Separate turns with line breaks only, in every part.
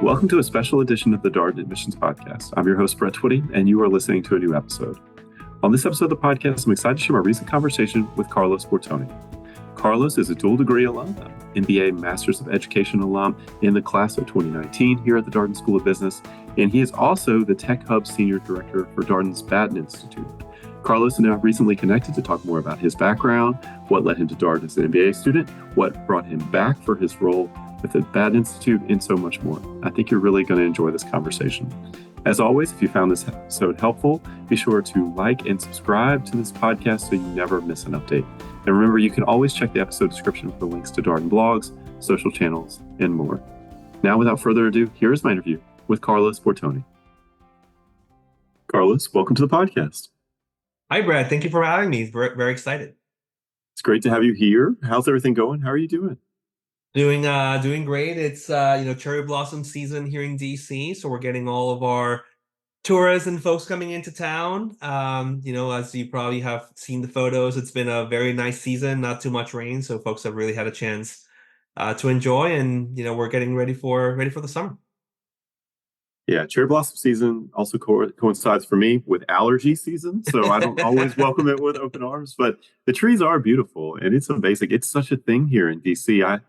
Welcome to a special edition of the Darden Admissions Podcast. I'm your host, Brett Twitty, and you are listening to a new episode. On this episode of the podcast, I'm excited to share my recent conversation with Carlos Bortoni. Carlos is a dual degree alum, MBA Masters of Education alum in the class of 2019 here at the Darden School of Business, and he is also the Tech Hub Senior Director for Darden's Batten Institute. Carlos and I recently connected to talk more about his background, what led him to Darden as an MBA student, what brought him back for his role with the Batten Institute, and so much more. I think you're really going to enjoy this conversation. As always, if you found this episode helpful, be sure to like and subscribe to this podcast so you never miss an update. And remember, you can always check the episode description for links to Darden blogs, social channels, and more. Now, without further ado, here is my interview with Carlos Bortoni. Carlos, welcome to the podcast.
Hi, Brad. Thank you for having me. Very excited.
It's great to have you here. How's everything going? How are you doing?
Doing great. It's cherry blossom season here in DC, so we're getting all of our tourists and folks coming into town. As you probably have seen the photos, it's been a very nice season, not too much rain, so folks have really had a chance to enjoy, and we're getting ready for the summer.
Yeah, cherry blossom season also coincides for me with allergy season, so I don't always welcome it with open arms. But the trees are beautiful, and it's such a thing here in DC.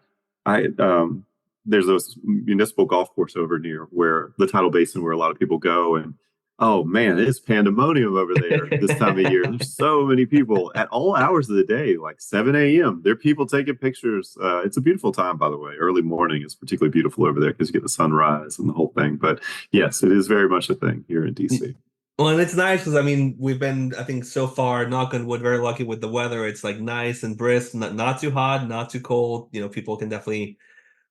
There's a municipal golf course over near where the tidal basin where a lot of people go, and oh man, it's pandemonium over there this time of year. There's so many people at all hours of the day, like 7 a.m. There are people taking pictures. It's a beautiful time, by the way. Early morning is particularly beautiful over there because you get the sunrise and the whole thing. But yes, it is very much a thing here in DC.
Well, and it's nice because we've been, I think, so far, knock on wood, very lucky with the weather. It's like nice and brisk, not too hot, not too cold. People can definitely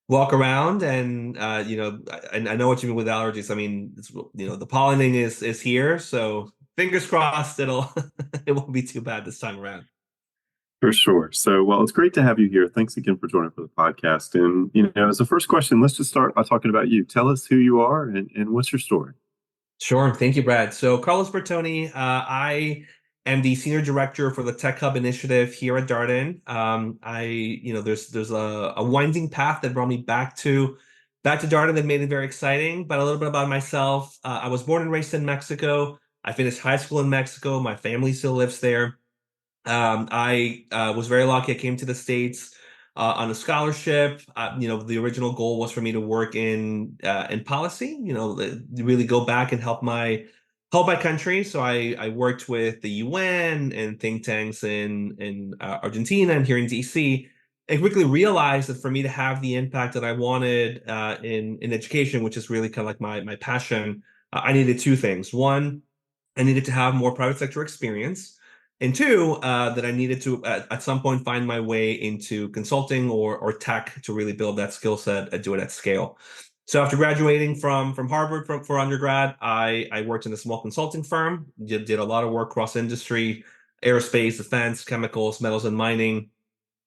walk around, and I know what you mean with allergies. The pollinating is here, so fingers crossed it won't be too bad this time around.
For sure. So, well, it's great to have you here. Thanks again for joining for the podcast. And as the first question, let's just start by talking about you. Tell us who you are and what's your story.
Sure. Thank you, Brad. So Carlos Bortoni, I am the Senior Director for the Tech Hub initiative here at Darden. There's a winding path that brought me back to Darden that made it very exciting. But a little bit about myself. I was born and raised in Mexico. I finished high school in Mexico. My family still lives there. I was very lucky. I came to the States on a scholarship. The original goal was for me to work in policy. Really go back and help my country. So I worked with the UN and think tanks in Argentina and here in DC. I quickly realized that for me to have the impact that I wanted in education, which is really kind of like my passion, I needed two things. One, I needed to have more private sector experience. And two, that I needed to at some point find my way into consulting or tech to really build that skill set and do it at scale. So after graduating from Harvard for undergrad, I worked in a small consulting firm, did a lot of work cross industry, aerospace, defense, chemicals, metals and mining,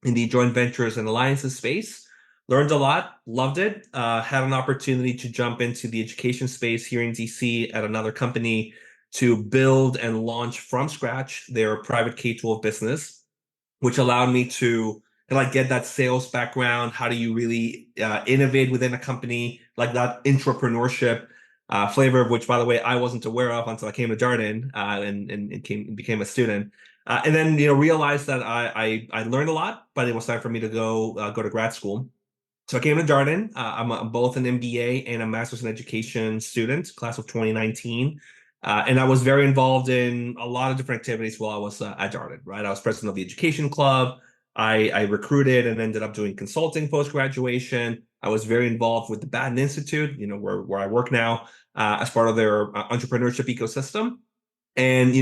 in the joint ventures and alliances space. Learned a lot, loved it, had an opportunity to jump into the education space here in DC at another company to build and launch from scratch their private K-12 business, which allowed me to get that sales background. How do you really innovate within a company, like that entrepreneurship flavor, of which, by the way, I wasn't aware of until I came to Darden and became a student. And then realized that I learned a lot, but it was time for me to go to grad school. So I came to Darden. I'm both an MBA and a Master's in Education student, class of 2019. And I was very involved in a lot of different activities while I was at Darden, right? I was president of the education club. I recruited and ended up doing consulting post-graduation. I was very involved with the Batten Institute, where I work now, as part of their entrepreneurship ecosystem. And,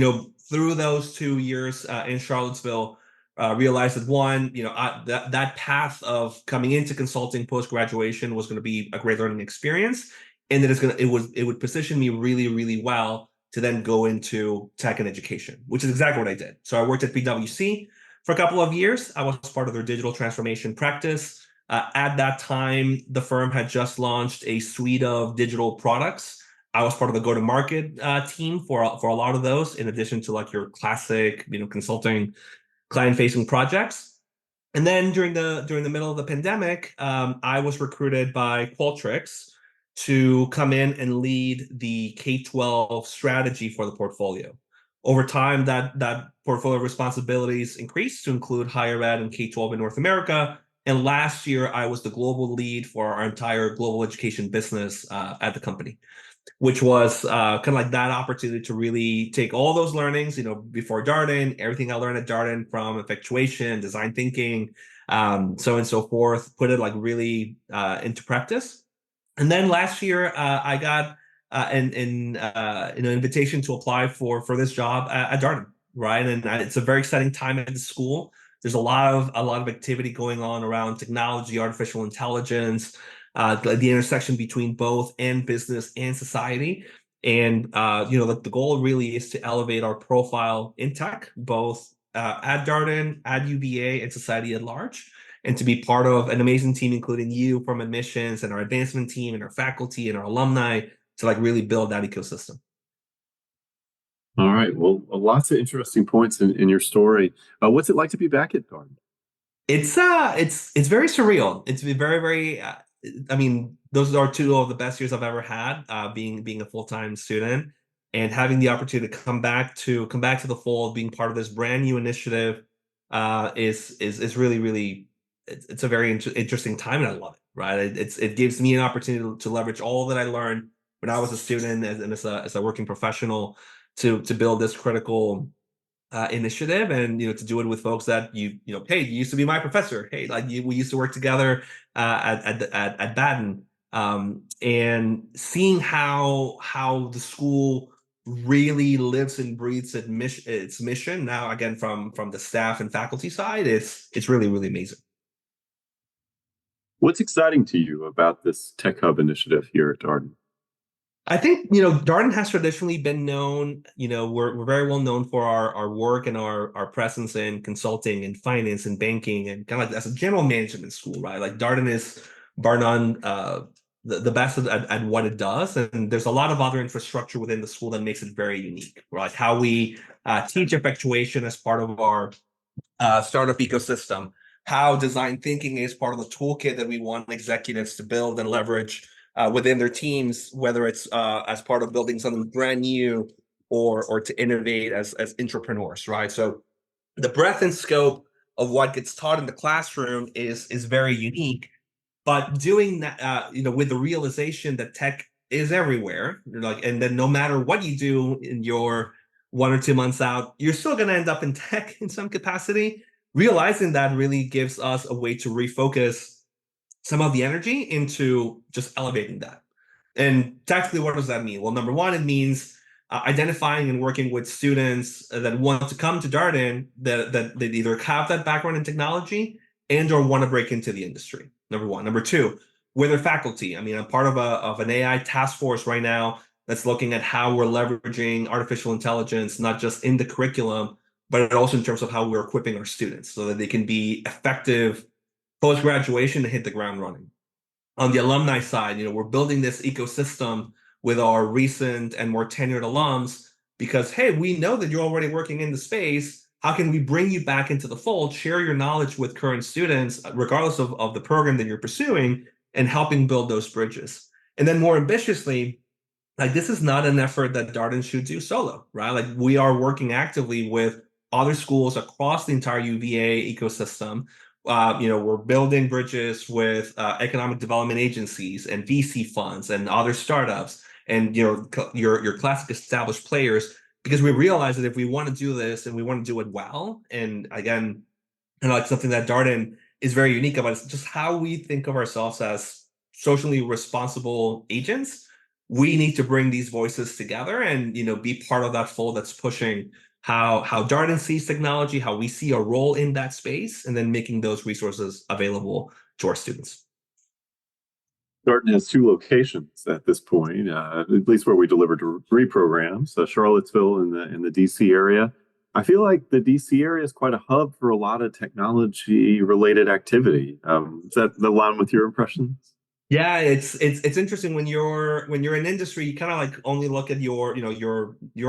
through those 2 years in Charlottesville, realized that one, that path of coming into consulting post-graduation was going to be a great learning experience. And that it would position me really, really well to then go into tech and education, which is exactly what I did. So I worked at PwC for a couple of years. I was part of their digital transformation practice. At that time, the firm had just launched a suite of digital products. I was part of the go-to-market team for a lot of those, in addition to like your classic, consulting, client-facing projects. And then during the middle of the pandemic, I was recruited by Qualtrics to come in and lead the K-12 strategy for the portfolio. Over time, that portfolio responsibilities increased to include higher ed and K-12 in North America. And last year, I was the global lead for our entire global education business at the company, which was kind of like that opportunity to really take all those learnings, before Darden, everything I learned at Darden from effectuation, design thinking, so on and so forth, put it like really into practice. And then last year, I got an invitation to apply for this job at Darden, right? And it's a very exciting time at the school. There's a lot of activity going on around technology, artificial intelligence, the intersection between both and business and society. And the goal really is to elevate our profile in tech, both at Darden, at UVA, and society at large, and to be part of an amazing team, including you from admissions and our advancement team and our faculty and our alumni, to like really build that ecosystem.
All right. Well, lots of interesting points in your story. What's it like to be back at Darden?
It's very surreal. It's been very, very I mean, those are two of the best years I've ever had, being a full-time student and having the opportunity to come back to the fold, being part of this brand new initiative, is really, really, it's a very interesting time, and I love it, right? It gives me an opportunity to leverage all that I learned when I was a student and as a working professional to build this critical initiative, and to do it with folks that hey, you used to be my professor, hey, like we used to work together at Baden, and seeing how the school really lives and breathes its mission now, again from the staff and faculty side. It's really, really amazing.
What's exciting to you about this Tech Hub initiative here at Darden?
I think Darden has traditionally been known. We're very well known for our work and our presence in consulting and finance and banking, and kind of like as a general management school, right? Like Darden is bar none the best at what it does, and there's a lot of other infrastructure within the school that makes it very unique, right? How we teach effectuation as part of our startup ecosystem, how design thinking is part of the toolkit that we want executives to build and leverage within their teams, whether it's as part of building something brand new or to innovate as entrepreneurs, right? So the breadth and scope of what gets taught in the classroom is very unique, but doing that, with the realization that tech is everywhere, and then no matter what you do in your 1 or 2 months out, you're still going to end up in tech in some capacity. Realizing that really gives us a way to refocus some of the energy into just elevating that. And tactically, what does that mean? Well, number one, it means identifying and working with students that want to come to Darden, that they either have that background in technology and or want to break into the industry. Number one. Number two, with their faculty. I mean, I'm part of an AI task force right now that's looking at how we're leveraging artificial intelligence, not just in the curriculum, but also in terms of how we're equipping our students so that they can be effective post-graduation and hit the ground running. On the alumni side, we're building this ecosystem with our recent and more tenured alums because, hey, we know that you're already working in the space. How can we bring you back into the fold, share your knowledge with current students, regardless of the program that you're pursuing, and helping build those bridges? And then more ambitiously, like this is not an effort that Darden should do solo, right? Like we are working actively with other schools across the entire UVA ecosystem. We're building bridges with economic development agencies and VC funds and other startups and your classic established players, because we realize that if we want to do this and we want to do it well, and again, like something that Darden is very unique about is just how we think of ourselves as socially responsible agents. We need to bring these voices together and be part of that fold that's pushing how Darden sees technology, how we see a role in that space, and then making those resources available to our students.
Darden has 2 locations at this point, at least where we deliver degree programs, Charlottesville in the DC area. I feel like the DC area is quite a hub for a lot of technology-related activity. Is that the line with your impressions?
Yeah, it's interesting when you're in industry, you kind of like only look at your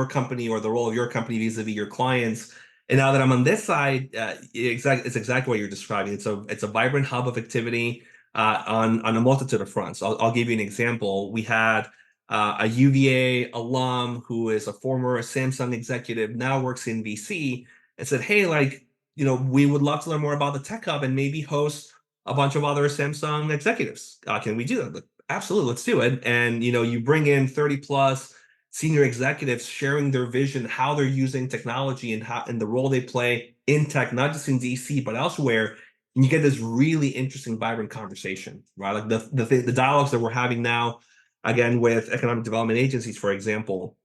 company or the role of your company vis-a-vis your clients. And now that I'm on this side, it's exactly what you're describing. It's a vibrant hub of activity. on a multitude of fronts. I'll give you an example. We had a UVA alum who is a former Samsung executive, now works in VC, and said, "Hey, like, we would love to learn more about the Tech Hub and maybe host a bunch of other Samsung executives. Can we do that?" Like, absolutely, let's do it. And you bring in 30 plus senior executives sharing their vision, how they're using technology and the role they play in tech, not just in DC but elsewhere. And you get this really interesting, vibrant conversation, right? Like the dialogues that we're having now, again, with economic development agencies, for example,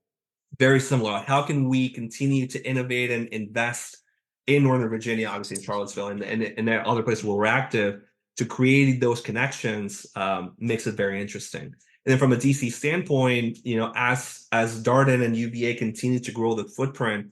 very similar. Like, how can we continue to innovate and invest in Northern Virginia, obviously in Charlottesville, and other places where we're active, to create those connections makes it very interesting. And then from a DC standpoint, as Darden and UVA continue to grow the footprint,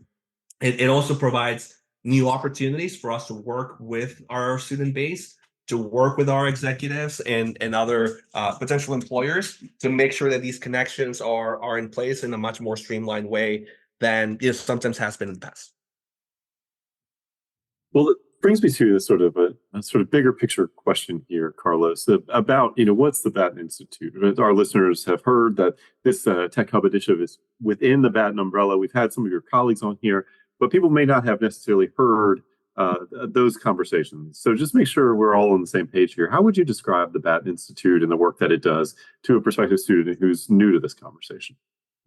it also provides new opportunities for us to work with our student base, to work with our executives and other potential employers, to make sure that these connections are in place in a much more streamlined way than sometimes has been in the past.
Well, it brings me to a sort of bigger picture question here, Carlos, about what's the Batten Institute. Our listeners have heard that this Tech Hub initiative is within the Batten umbrella. We've had some of your colleagues on here, but people may not have necessarily heard those conversations. So just make sure we're all on the same page here. How would you describe the Batten Institute and the work that it does to a prospective student who's new to this conversation?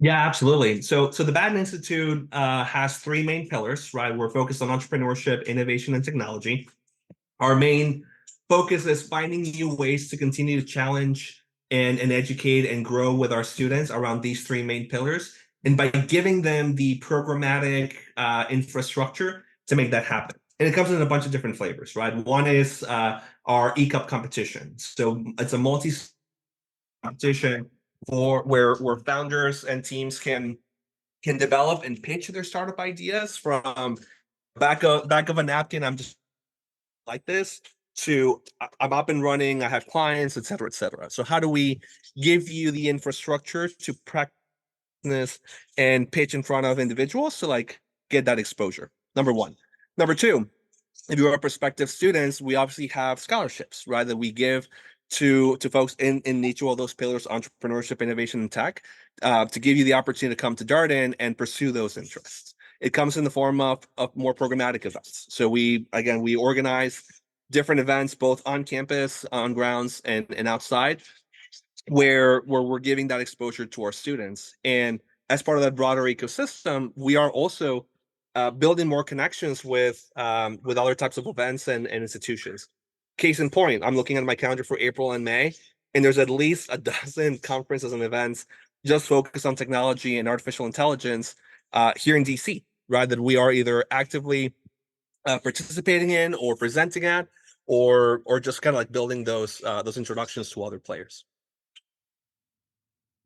Yeah, absolutely. So the Batten Institute has three main pillars, right? We're focused on entrepreneurship, innovation, and technology. Our main focus is finding new ways to continue to challenge and educate and grow with our students around these three main pillars, and by giving them the programmatic infrastructure to make that happen. And it comes in a bunch of different flavors, right? One is our eCup competition. So it's a multi competition for where founders and teams can develop and pitch their startup ideas from back of a napkin. I'm just like this to I'm up and running. I have clients, et cetera, et cetera. So how do we give you the infrastructure to practice and pitch in front of individuals to like get that exposure? Number one. Number two, if you are prospective students, we obviously have scholarships, right, that we give to folks in each of those pillars: entrepreneurship, innovation, and tech, to give you the opportunity to come to Darden and pursue those interests. It comes in the form of more programmatic events. So we organize different events, both on campus, on grounds, and outside, where we're giving that exposure to our students. And as part of that broader ecosystem, we are also building more connections with other types of events and institutions. Case in point, I'm looking at my calendar for April and May, and there's at least a dozen conferences and events just focused on technology and artificial intelligence here in DC, right? That we are either actively participating in or presenting at, or just kind of like building those introductions to other players.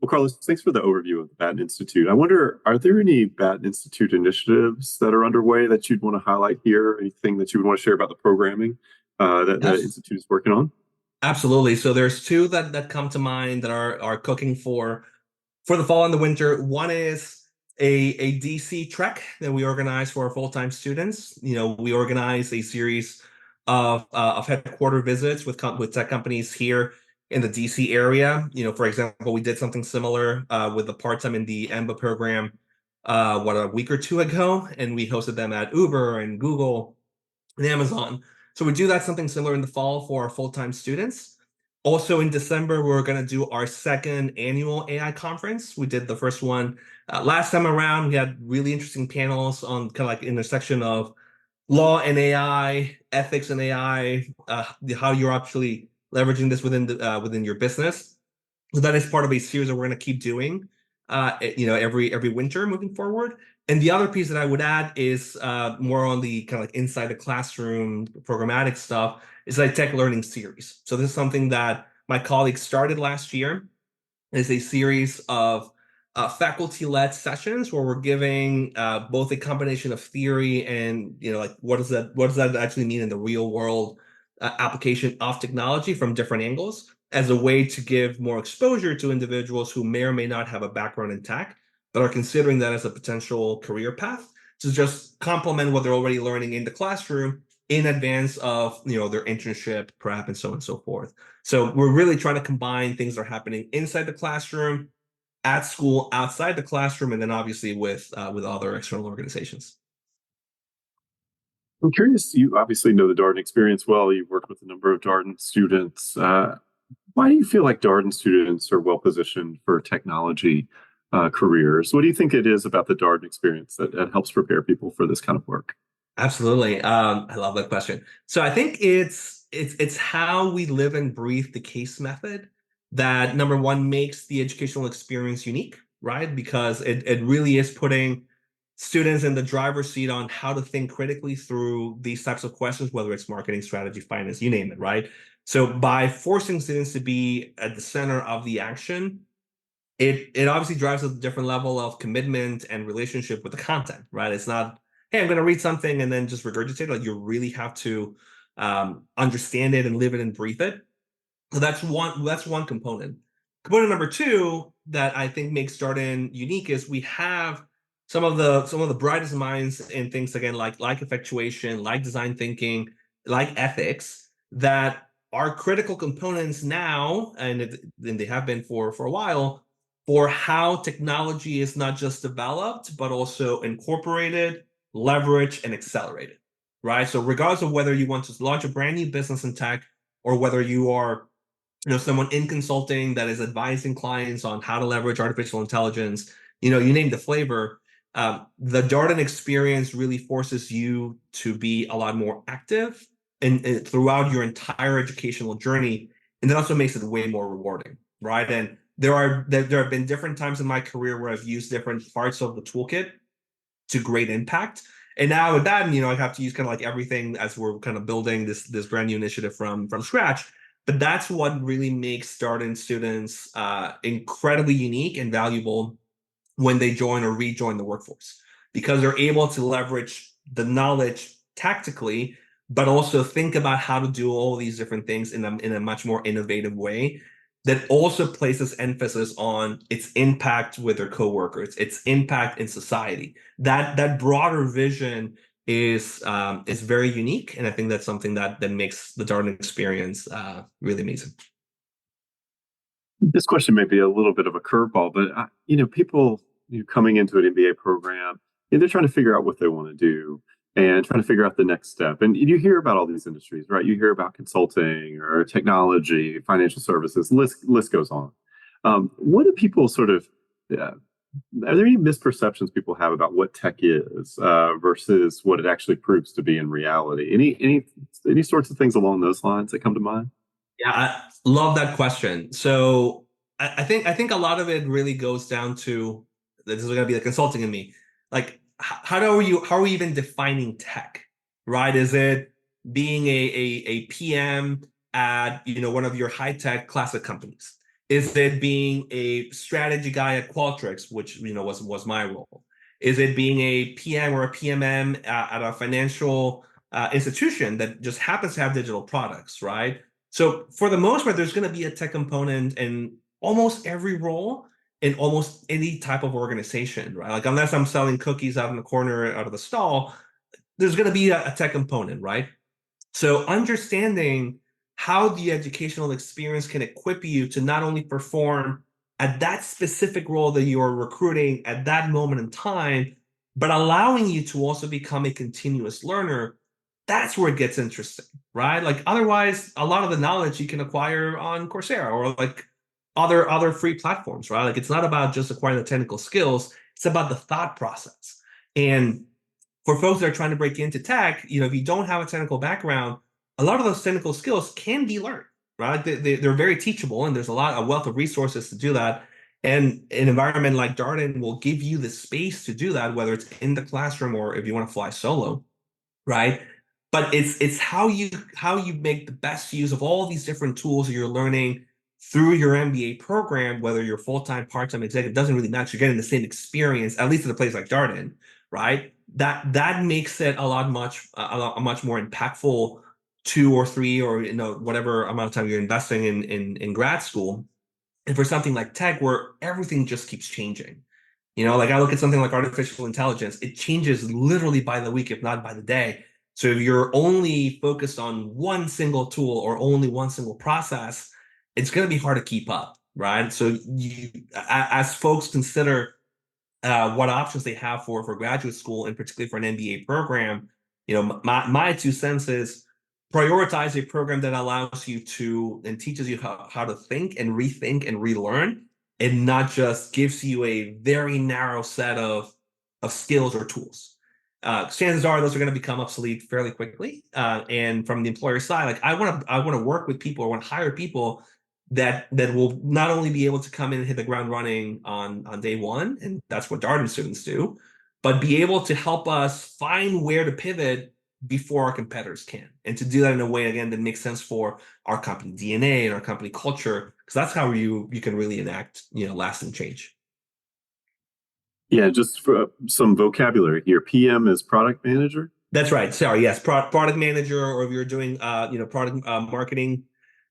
Well, Carlos, thanks for the overview of the Batten Institute. I wonder, are there any Batten Institute initiatives that are underway that you'd want to highlight here? Anything that you would want to share about the programming that the Institute is working on?
Absolutely. So there's two that come to mind that are cooking for the fall and the winter. One is a DC trek that we organize for our full-time students. We organize a series of headquarter visits with tech companies here in the DC area. For example, we did something similar with the part-time in the EMBA program a week or two ago, and we hosted them at Uber and Google and Amazon. So we do that something similar in the fall for our full-time students. Also in December, we're going to do our second annual AI conference. We did the first one last time around. We had really interesting panels on kind of like intersection of law and AI, ethics and AI, how you're actually leveraging this within your business. So that is part of a series that we're going to keep doing, every winter moving forward. And the other piece that I would add is more on the kind of like inside the classroom programmatic stuff, is like tech learning series. So this is something that my colleagues started last year. It's a series of faculty-led sessions where we're giving both a combination of theory and like what does that actually mean in the real world application of technology from different angles, as a way to give more exposure to individuals who may or may not have a background in tech, but are considering that as a potential career path, to just complement what they're already learning in the classroom in advance of their internship prep and so on and so forth. So we're really trying to combine things that are happening inside the classroom, at school, outside the classroom, and then obviously with other external organizations.
I'm curious, you obviously know the Darden experience well. You've worked with a number of Darden students. Why do you feel like Darden students are well positioned for technology careers? What do you think it is about the Darden experience that helps prepare people for this kind of work?
Absolutely. I love that question. So I think it's how we live and breathe the case method that number one makes the educational experience unique, right? Because it really is putting students in the driver's seat on how to think critically through these types of questions, whether it's marketing, strategy, finance, you name it, right? So by forcing students to be at the center of the action, it obviously drives a different level of commitment and relationship with the content, right? It's not, hey, I'm going to read something and then just regurgitate it. Like you really have to understand it and live it and breathe it. So that's one component. Component number two that I think makes Darden unique is we have some of the brightest minds in things again like effectuation, like design thinking, like ethics that are critical components now, and they have been for a while, for how technology is not just developed but also incorporated, leveraged, and accelerated. Right. So regardless of whether you want to launch a brand new business in tech or whether you are someone in consulting that is advising clients on how to leverage artificial intelligence, you name the flavor. The Darden experience really forces you to be a lot more active and throughout your entire educational journey, and that also makes it way more rewarding, right? And there have been different times in my career where I've used different parts of the toolkit to great impact. And now with that, I have to use kind of like everything as we're kind of building this brand new initiative from scratch. But that's what really makes Darden students incredibly unique and valuable when they join or rejoin the workforce, because they're able to leverage the knowledge tactically, but also think about how to do all these different things in a much more innovative way that also places emphasis on its impact with their coworkers, its impact in society. That broader vision is very unique, and I think that's something that makes the Darden experience really amazing.
This question may be a little bit of a curveball, but people coming into an MBA program, they're trying to figure out what they want to do and trying to figure out the next step. And you hear about all these industries, right? You hear about consulting or technology, financial services. List goes on. What do people sort of? Are there any misperceptions people have about what tech is versus what it actually proves to be in reality? Any sorts of things along those lines that come to mind?
Yeah, I love that question. So I think a lot of it really goes down to this is going to be the consulting in me. Like, how are we even defining tech, right? Is it being a PM at one of your high tech classic companies? Is it being a strategy guy at Qualtrics, which was my role? Is it being a PM or a PMM at a financial institution that just happens to have digital products, right? So for the most part, there's going to be a tech component in almost every role in almost any type of organization, right? Like unless I'm selling cookies out in the corner out of the stall, there's going to be a tech component, right? So understanding how the educational experience can equip you to not only perform at that specific role that you are recruiting at that moment in time, but allowing you to also become a continuous learner, that's where it gets interesting, right? Like otherwise, a lot of the knowledge you can acquire on Coursera or like other free platforms, right? Like it's not about just acquiring the technical skills, it's about the thought process. And for folks that are trying to break into tech, if you don't have a technical background, a lot of those technical skills can be learned, right? They're very teachable, and there's a wealth of resources to do that. And an environment like Darden will give you the space to do that, whether it's in the classroom or if you want to fly solo, right? But it's how you make the best use of all these different tools you're learning through your MBA program, whether you're full-time, part-time, executive, doesn't really matter. You're getting the same experience, at least at a place like Darden, right? That makes it a much more impactful 2 or 3 or whatever amount of time you're investing in grad school. And for something like tech, where everything just keeps changing, like I look at something like artificial intelligence, it changes literally by the week, if not by the day. So if you're only focused on one single tool or only one single process, it's going to be hard to keep up, right? So as folks consider what options they have for graduate school, and particularly for an MBA program, my 2 cents is prioritize a program that allows you to and teaches you how to think and rethink and relearn, and not just gives you a very narrow set of skills or tools. Chances are those are going to become obsolete fairly quickly. And from the employer side, like I want to work with people, I want to hire people that will not only be able to come in and hit the ground running on day one, and that's what Darden students do, but be able to help us find where to pivot before our competitors can, and to do that in a way again that makes sense for our company DNA and our company culture, because that's how you can really enact lasting change.
Yeah, just for some vocabulary here. PM is product manager.
That's right. Sorry. Yes, product manager, or if you're doing product marketing,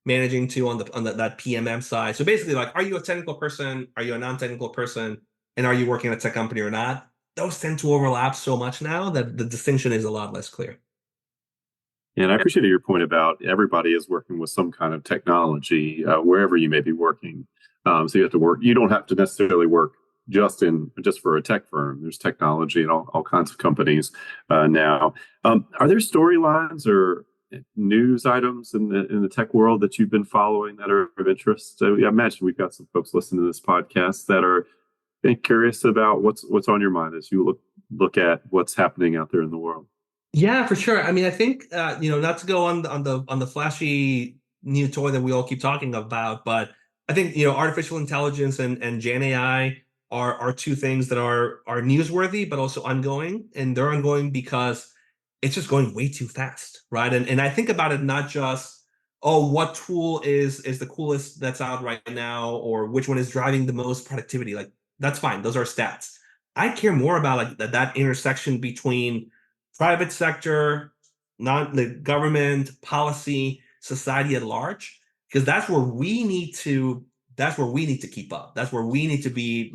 managing too on that PMM side. So basically, like, are you a technical person? Are you a non-technical person? And are you working at a tech company or not? Those tend to overlap so much now that the distinction is a lot less clear.
And I appreciate your point about everybody is working with some kind of technology wherever you may be working. So you have to work. You don't have to necessarily work just for a tech firm. There's technology in all kinds of companies now. Are there storylines or news items in the tech world that you've been following that are of interest? So I imagine we've got some folks listening to this podcast that are curious about what's on your mind as you look at what's happening out there in the world.
Yeah, for sure. I mean, I think not to go on the flashy new toy that we all keep talking about, but I think artificial intelligence and Gen AI are two things that are newsworthy, but also ongoing, and they're ongoing because it's just going way too fast, right? And I think about it not just, oh, what tool is the coolest that's out right now, or which one is driving the most productivity. Like, that's fine; those are stats. I care more about like that intersection between private sector, not the government, policy, society at large, because that's where we need to keep up. That's where we need to be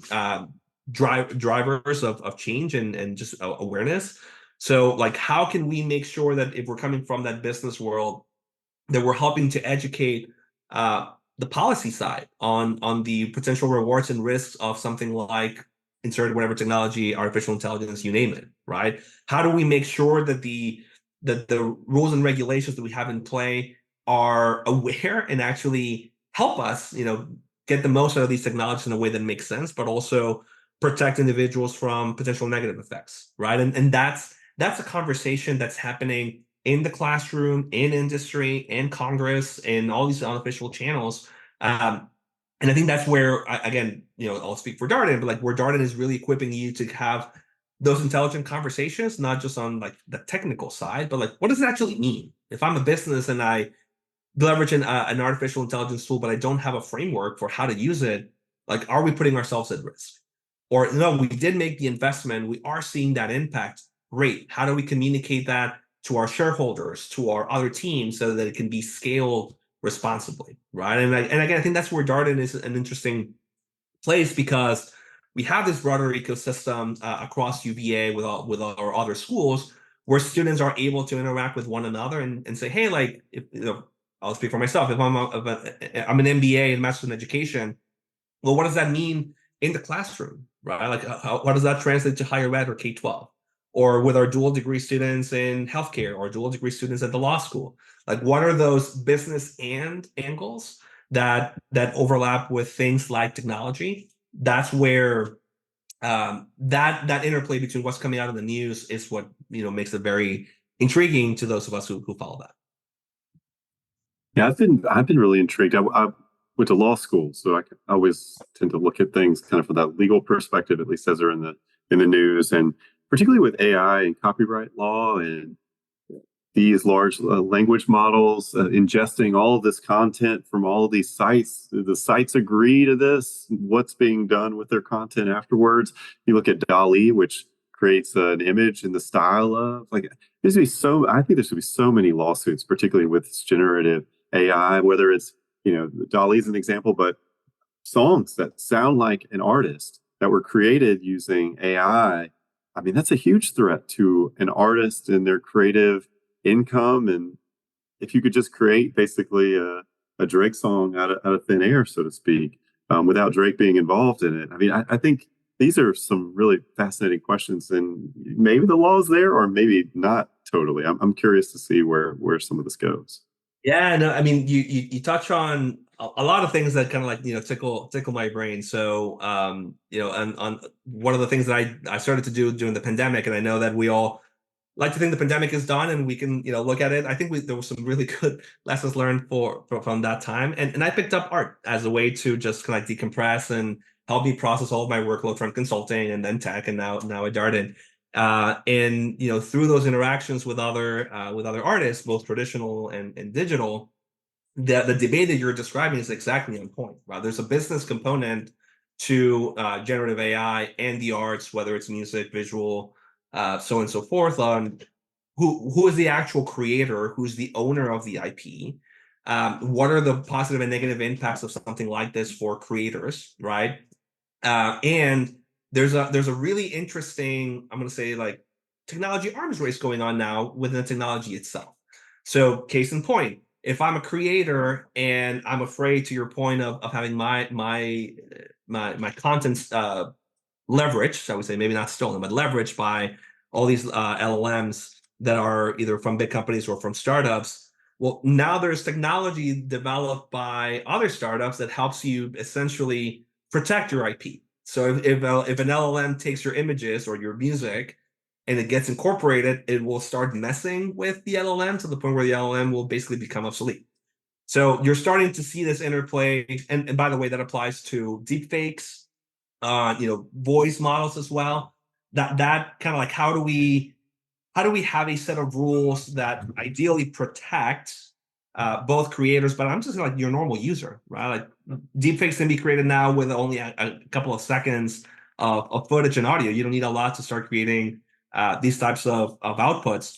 drivers of change and just awareness. So, like, how can we make sure that if we're coming from that business world, that we're helping to educate the policy side on the potential rewards and risks of something like insert whatever technology, artificial intelligence, you name it, right? How do we make sure that the rules and regulations that we have in play are aware and actually help us, get the most out of these technologies in a way that makes sense, but also protect individuals from potential negative effects, right? And that's a conversation that's happening in the classroom, in industry, in Congress, in all these unofficial channels. And I think that's where, again, I'll speak for Darden, but like where Darden is really equipping you to have those intelligent conversations, not just on like the technical side, but like, what does it actually mean? If I'm a business and I leverage an artificial intelligence tool, but I don't have a framework for how to use it, like, are we putting ourselves at risk? Or no, we did make the investment, we are seeing that impact. Great. How do we communicate that to our shareholders, to our other teams, so that it can be scaled responsibly, right? And again, I think that's where Darden is an interesting place, because we have this broader ecosystem across UVA with our other schools, where students are able to interact with one another and say, hey, like, if, I'll speak for myself. If I'm an MBA in Master's in Education, well, what does that mean in the classroom, right? Like, what does that translate to higher ed or K-12? Or with our dual degree students in healthcare or dual degree students at the law school? Like, what are those business and angles that overlap with things like technology? That's where that interplay between what's coming out of the news is what makes it very intriguing to those of us who follow that.
Yeah, I've been really intrigued. I went to law school, so I always tend to look at things kind of from that legal perspective, at least as they're in the news, and particularly with AI and copyright law and these large language models ingesting all of this content from all of these sites. The sites agree to this. What's being done with their content afterwards? You look at DALL-E, which creates an image in the style of, like, there's gonna be so. I think there's gonna be so many lawsuits, particularly with generative AI. Whether it's DALL-E is an example, but songs that sound like an artist that were created using AI. I mean, that's a huge threat to an artist and their creative income, and if you could just create basically a Drake song out of thin air, so to speak, without Drake being involved in it. I mean, I think these are some really fascinating questions, and maybe the law is there, or maybe not totally. I'm curious to see where some of this goes.
Yeah, no, I mean, you touch on a lot of things that kind of like, tickle my brain. So, on one of the things that I started to do during the pandemic, and I know that we all like to think the pandemic is done and we can, look at it. I think there was some really good lessons learned from that time, and I picked up art as a way to just kind of like decompress and help me process all of my workload from consulting and then tech and now at Darden. And through those interactions with other artists, both traditional and digital, the debate that you're describing is exactly on point. Right, there's a business component to generative AI and the arts, whether it's music, visual, so on and so forth. On who is the actual creator, who's the owner of the IP, what are the positive and negative impacts of something like this for creators, right? And there's a really interesting, I'm going to say, like, technology arms race going on now within the technology itself. So case in point, if I'm a creator and I'm afraid, to your point of having my content leveraged, I would say, maybe not stolen, but leveraged by all these LLMs that are either from big companies or from startups. Well, now there's technology developed by other startups that helps you essentially protect your IP. So if an LLM takes your images or your music and it gets incorporated, it will start messing with the LLM to the point where the LLM will basically become obsolete. So you're starting to see this interplay, and by the way, that applies to deepfakes, voice models as well. That kind of like, how do we have a set of rules that ideally protect both creators, but I'm just like your normal user, right? Like, deepfakes can be created now with only a couple of seconds of footage and audio. You don't need a lot to start creating these types of outputs.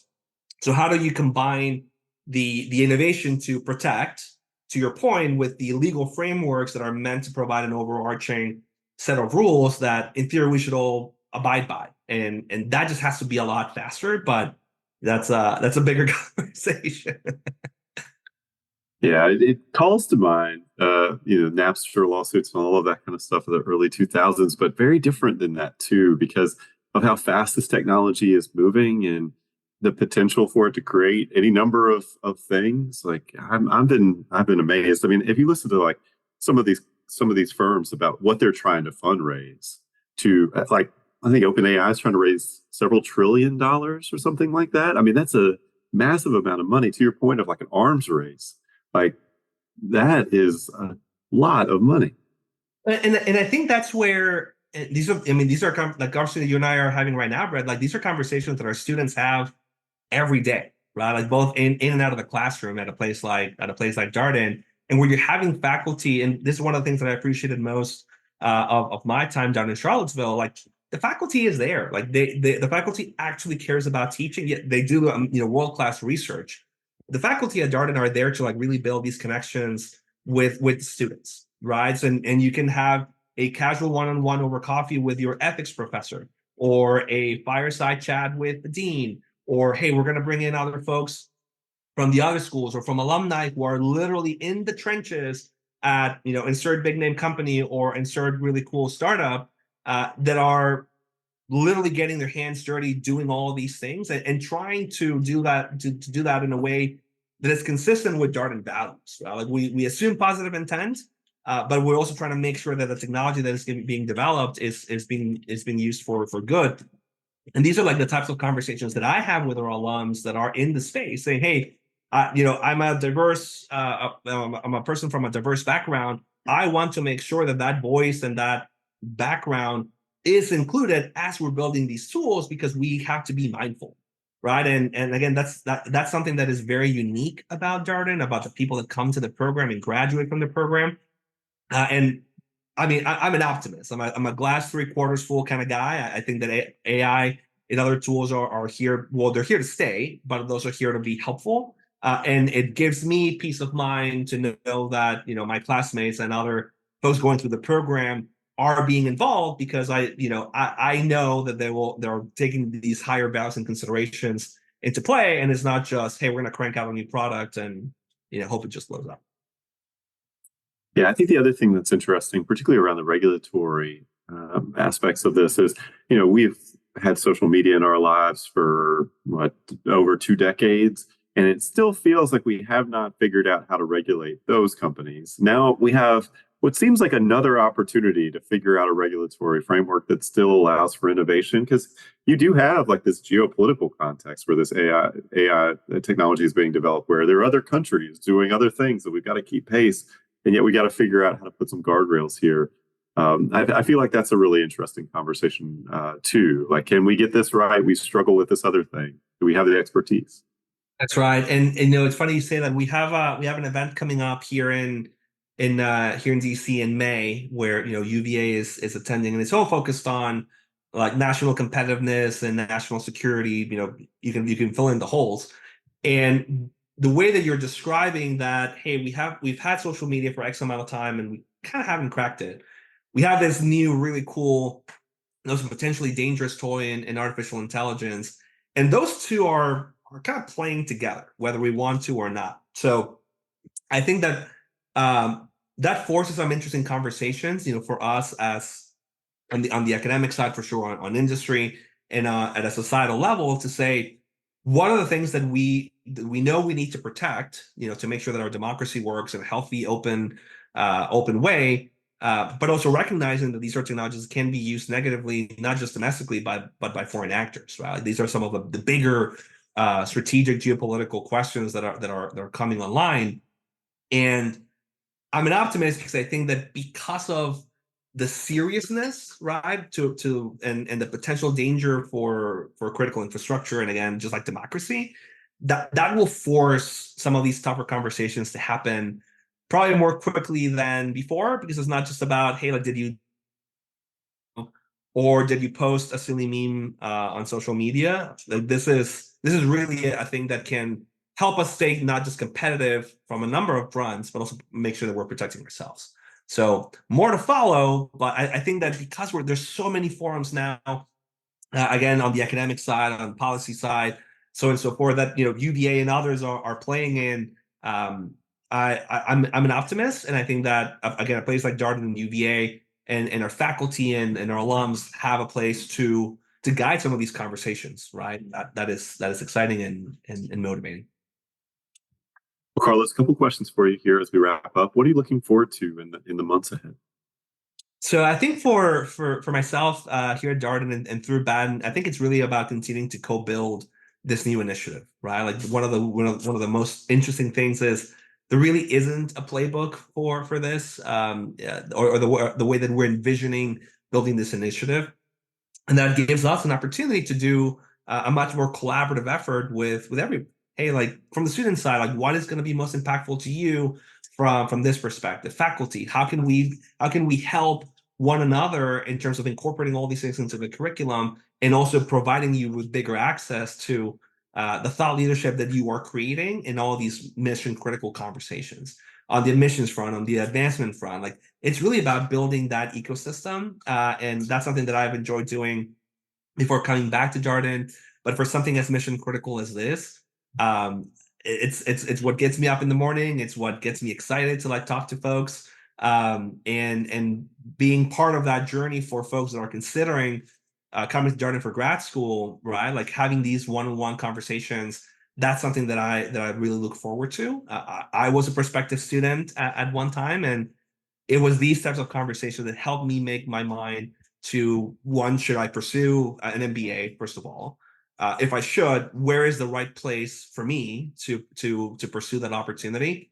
So how do you combine the innovation to protect, to your point, with the legal frameworks that are meant to provide an overarching set of rules that in theory we should all abide by? And that just has to be a lot faster, but that's a bigger conversation.
Yeah, it calls to mind, Napster lawsuits and all of that kind of stuff of the early 2000s, but very different than that too, because of how fast this technology is moving and the potential for it to create any number of things. Like I've been amazed. I mean, if you listen to like some of these firms about what they're trying to fundraise to, like, I think OpenAI is trying to raise several $1 trillion or something like that. I mean, that's a massive amount of money. To your point of like an arms race, like that is a lot of money.
And I think that's where these are like conversations that you and I are having right now, Brett. Like, these are conversations that our students have every day, right? Like, both in and out of the classroom at a place like Darden, and where you're having faculty. And this is one of the things that I appreciated most of my time down in Charlottesville. Like, the faculty is there. Like, the faculty actually cares about teaching. Yet they do world class research. The faculty at Darden are there to like really build these connections with students, right? So, and you can have a casual one-on-one over coffee with your ethics professor, or a fireside chat with the dean, or hey, we're going to bring in other folks from the other schools or from alumni who are literally in the trenches at insert big name company or insert really cool startup, that are literally getting their hands dirty doing all these things, and trying to do that to do that in a way that is consistent with Darden values. Right? Like, we assume positive intent, but we're also trying to make sure that the technology that is being developed is being used for good. And these are like the types of conversations that I have with our alums that are in the space, saying, "Hey, I'm a diverse, I'm a person from a diverse background. I want to make sure that that voice and that background is included as we're building these tools, because we have to be mindful, right?" And again, that's something that is very unique about Darden, about the people that come to the program and graduate from the program. And I mean, I'm an optimist. I'm a glass three quarters full kind of guy. I think that AI and other tools are here. Well, they're here to stay, but those are here to be helpful. And it gives me peace of mind to know that my classmates and other folks going through the program are being involved, because I know that they're taking these higher values and considerations into play, and it's not just, hey, we're going to crank out a new product and hope it just blows up.
Yeah, I think the other thing that's interesting, particularly around the regulatory aspects of this, is we've had social media in our lives for over 2 decades, and it still feels like we have not figured out how to regulate those companies. Now we have what seems like another opportunity to figure out a regulatory framework that still allows for innovation, because you do have like this geopolitical context where this AI technology is being developed, where there are other countries doing other things that we've got to keep pace, and yet we got to figure out how to put some guardrails here. I feel like that's a really interesting conversation too. Like, can we get this right? We struggle with this other thing. Do we have the expertise?
That's right, and it's funny you say that. We have an event coming up here in DC in May, where UVA is attending, and it's all focused on like national competitiveness and national security. You can fill in the holes, and the way that you're describing that, hey, we've had social media for X amount of time and we kind of haven't cracked it. We have this new really cool, some potentially dangerous toy in artificial intelligence, and those two are kind of playing together, whether we want to or not. So I think that that forces some interesting conversations, for us as on the academic side, for sure, on industry, and at a societal level, to say what are the things that we know we need to protect, to make sure that our democracy works in a healthy, open way, but also recognizing that these sort of technologies can be used negatively, not just domestically, but by foreign actors. Right? These are some of the bigger strategic geopolitical questions that are coming online, and I'm an optimist because I think that because of the seriousness, right, and the potential danger for critical infrastructure, and again, just like democracy, that will force some of these tougher conversations to happen probably more quickly than before, because it's not just about, hey, like, did you post a silly meme on social media? Like, this is really a thing that can help us stay not just competitive from a number of fronts, but also make sure that we're protecting ourselves. So more to follow, but I think that because there's so many forums now, again, on the academic side, on the policy side, so on and so forth, that UVA and others are playing in. I'm an optimist, and I think that again, a place like Darden and UVA and our faculty and our alums have a place to guide some of these conversations. Right, that is exciting and motivating.
Well, Carlos, a couple questions for you here as we wrap up. What are you looking forward to in the months ahead?
So I think for myself here at Darden and through Baden, I think it's really about continuing to co-build this new initiative, right? Like one of the most interesting things is there really isn't a playbook for this, or the way that we're envisioning building this initiative, and that gives us an opportunity to do a much more collaborative effort with everyone. Hey, like from the student side, like what is going to be most impactful to you from this perspective? Faculty, how can we help one another in terms of incorporating all these things into the curriculum, and also providing you with bigger access to the thought leadership that you are creating in all these mission critical conversations on the admissions front, on the advancement front. Like, it's really about building that ecosystem, and that's something that I've enjoyed doing before coming back to Darden. But for something as mission critical as this, it's what gets me up in the morning. It's what gets me excited to like talk to folks, and being part of that journey for folks that are considering coming to Darden for grad school, right? Like having these one-on-one conversations. That's something that I really look forward to. I was a prospective student at one time, and it was these types of conversations that helped me make my mind to, one, should I pursue an MBA, first of all? If I should, where is the right place for me to pursue that opportunity?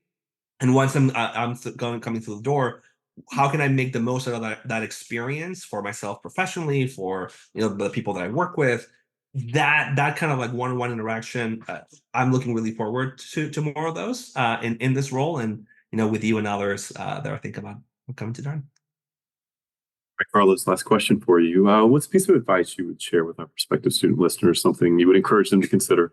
And once I'm coming through the door, how can I make the most out of that experience for myself professionally, for the people that I work with? That kind of like one-on-one interaction, I'm looking really forward to more of those in this role, and with you and others that are thinking about coming to Darden.
Right, Carlos, last question for you. What's a piece of advice you would share with our prospective student listeners, something you would encourage them to consider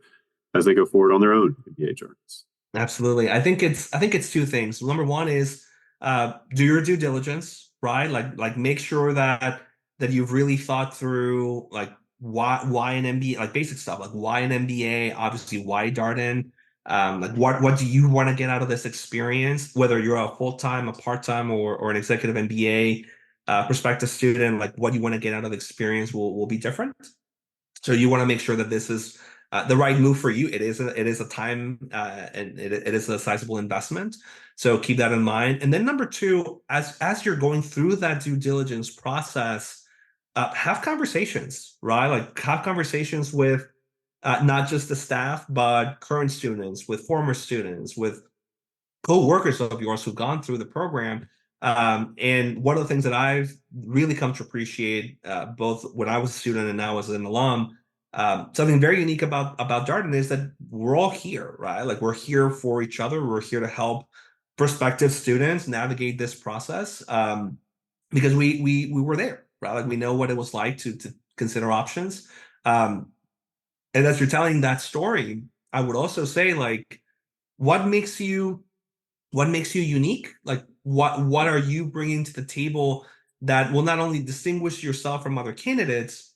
as they go forward on their own MBA journeys?
Absolutely. I think it's two things. Number one is do your due diligence, right? Like make sure that you've really thought through like why an MBA, like basic stuff, like why an MBA, obviously why Darden, like what do you want to get out of this experience, whether you're a full-time, a part-time, or an executive MBA prospective student, like what you want to get out of the experience will be different. So you want to make sure that this is the right move for you. It is a time and it is a sizable investment. So keep that in mind. And then number two, as you're going through that due diligence process, have conversations, right? Like have conversations with not just the staff, but current students, with former students, with co-workers of yours who've gone through the program. And one of the things that I've really come to appreciate, both when I was a student and now as an alum, something very unique about Darden is that we're all here, right? Like we're here for each other. We're here to help prospective students navigate this process, because we were there, right? Like we know what it was like to consider options. And as you're telling that story, I would also say, like, what makes you unique? Like what are you bringing to the table that will not only distinguish yourself from other candidates,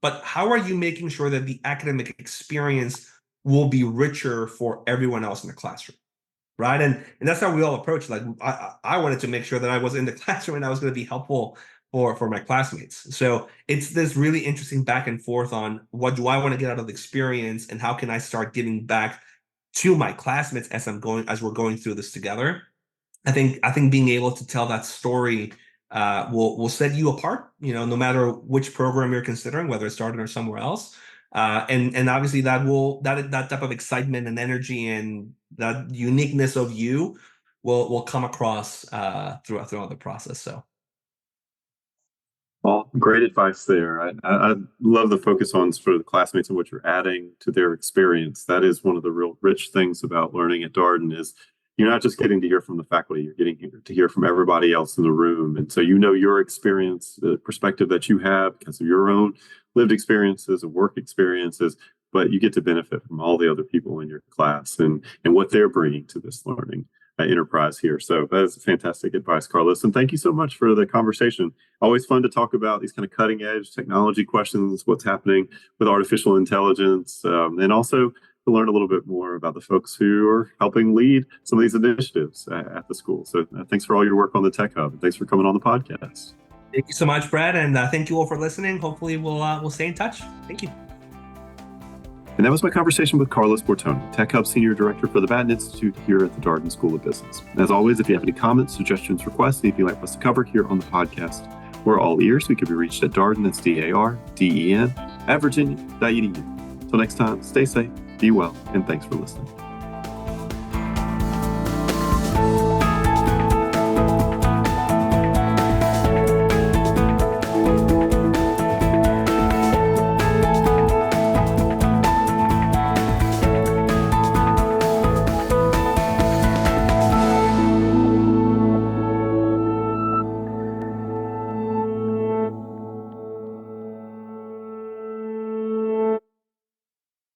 but how are you making sure that the academic experience will be richer for everyone else in the classroom, right? And that's how we all approach. Like I wanted to make sure that I was in the classroom and I was going to be helpful for my classmates. So it's this really interesting back and forth on what do I want to get out of the experience and how can I start giving back to my classmates as we're going through this together. I think being able to tell that story will set you apart, no matter which program you're considering, whether it's Darden or somewhere else. And obviously that type of excitement and energy and that uniqueness of you will come across throughout the process. So.
Well, great advice there. I love the focus on sort of the classmates and what you're adding to their experience. That is one of the real rich things about learning at Darden is you're not just getting to hear from the faculty, you're getting to hear from everybody else in the room. And so your experience, the perspective that you have because of your own lived experiences and work experiences, but you get to benefit from all the other people in your class and what they're bringing to this learning enterprise here. So that is fantastic advice, Carlos. And thank you so much for the conversation. Always fun to talk about these kind of cutting edge technology questions, what's happening with artificial intelligence, and also to learn a little bit more about the folks who are helping lead some of these initiatives at the school. So thanks for all your work on the Tech Hub. And thanks for coming on the podcast.
Thank you so much, Brad. And thank you all for listening. Hopefully we'll stay in touch. Thank you.
And that was my conversation with Carlos Bortoni, Tech Hub Senior Director for the Batten Institute here at the Darden School of Business. As always, if you have any comments, suggestions, requests, anything you'd like us to cover here on the podcast, we're all ears. We can be reached at Darden, that's DARDEN, @virginia.edu. Until next time, stay safe, be well, and thanks for listening.